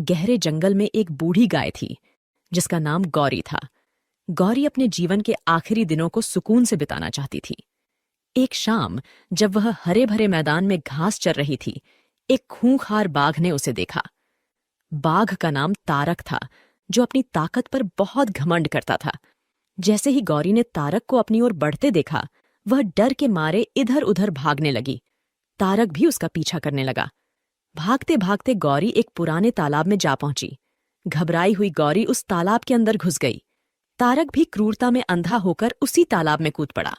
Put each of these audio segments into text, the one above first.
गहरे जंगल में एक बूढ़ी गाय थी जिसका नाम गौरी था। गौरी अपने जीवन के आखिरी दिनों को सुकून से बिताना चाहती थी। एक शाम जब वह हरे भरे मैदान में घास चर रही थी, एक खूंखार बाघ ने उसे देखा। बाघ का नाम तारक था, जो अपनी ताकत पर बहुत घमंड करता था। जैसे ही गौरी ने तारक को अपनी ओर बढ़ते देखा, वह डर के मारे इधर उधर भागने लगी। तारक भी उसका पीछा करने लगा। भागते भागते गौरी एक पुराने तालाब में जा पहुंची। घबराई हुई गौरी उस तालाब के अंदर घुस गई। तारक भी क्रूरता में अंधा होकर उसी तालाब में कूद पड़ा।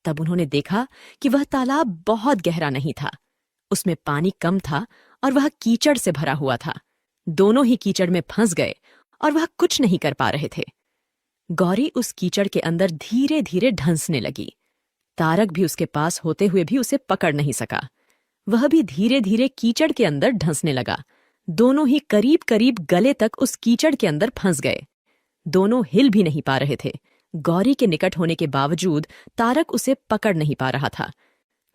तब उन्होंने देखा कि वह तालाब बहुत गहरा नहीं था। उसमें पानी कम था और वह कीचड़ से भरा हुआ था। दोनों ही कीचड़ में फंस गए और वह कुछ नहीं कर पा रहे थे। गौरी उस कीचड़ के अंदर धीरे धीरे ढंसने लगी। तारक भी उसके पास होते हुए भी उसे पकड़ नहीं सका। वह भी धीरे धीरे कीचड़ के अंदर ढंसने लगा। दोनों ही करीब करीब गले तक उस कीचड़ के अंदर फंस गए। दोनों हिल भी नहीं पा रहे थे। गौरी के निकट होने के बावजूद तारक उसे पकड़ नहीं पा रहा था।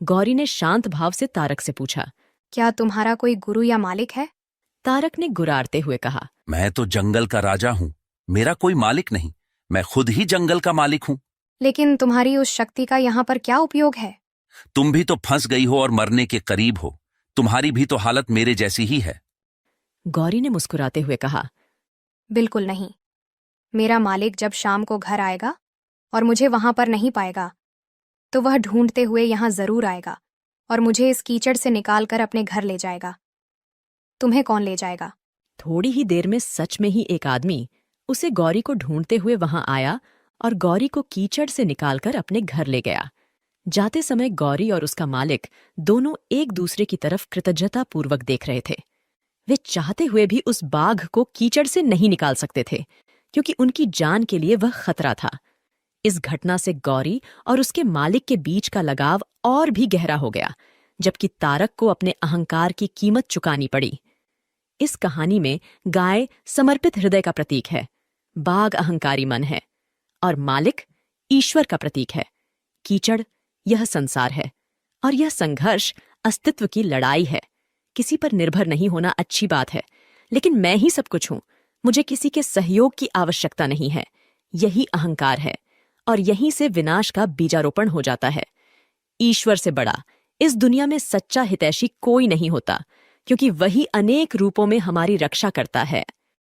गौरी ने शांत भाव से तारक से पूछा, क्या तुम्हारा कोई गुरु या मालिक है? तारक ने गुर्राते हुए कहा, मैं तो जंगल का राजा हूँ, मेरा कोई मालिक नहीं, मैं खुद ही जंगल का मालिक हूँ। लेकिन तुम्हारी उस शक्ति का यहाँ पर क्या उपयोग है? तुम भी तो फंस गई हो और मरने के करीब हो। तुम्हारी भी तो हालत मेरे जैसी ही है। गौरी ने मुस्कुराते हुए कहा, बिल्कुल नहीं। मेरा मालिक जब शाम को घर आएगा और मुझे वहां पर नहीं पाएगा, तो वह ढूंढते हुए यहाँ जरूर आएगा और मुझे इस कीचड़ से निकालकर अपने घर ले जाएगा। तुम्हें कौन ले जाएगा? थोड़ी ही देर में सच में ही एक आदमी उसे गौरी को ढूंढते हुए वहां आया और गौरी को कीचड़ से निकालकर अपने घर ले गया। जाते समय गौरी और उसका मालिक दोनों एक दूसरे की तरफ कृतज्ञतापूर्वक देख रहे थे। वे चाहते हुए भी उस बाघ को कीचड़ से नहीं निकाल सकते थे, क्योंकि उनकी जान के लिए वह खतरा था। इस घटना से गौरी और उसके मालिक के बीच का लगाव और भी गहरा हो गया, जबकि तारक को अपने अहंकार की कीमत चुकानी पड़ी। इस कहानी में गाय समर्पित हृदय का प्रतीक है, बाघ अहंकारी मन है और मालिक ईश्वर का प्रतीक है। कीचड़ यह संसार है और यह संघर्ष अस्तित्व की लड़ाई है। किसी पर निर्भर नहीं होना अच्छी बात है, लेकिन मैं ही सब कुछ हूं, मुझे किसी के सहयोग की आवश्यकता नहीं है। यही अहंकार है और यहीं से विनाश का बीजारोपण हो जाता है। ईश्वर से बड़ा इस दुनिया में सच्चा हितैषी कोई नहीं होता, क्योंकि वही अनेक रूपों में हमारी रक्षा करता है।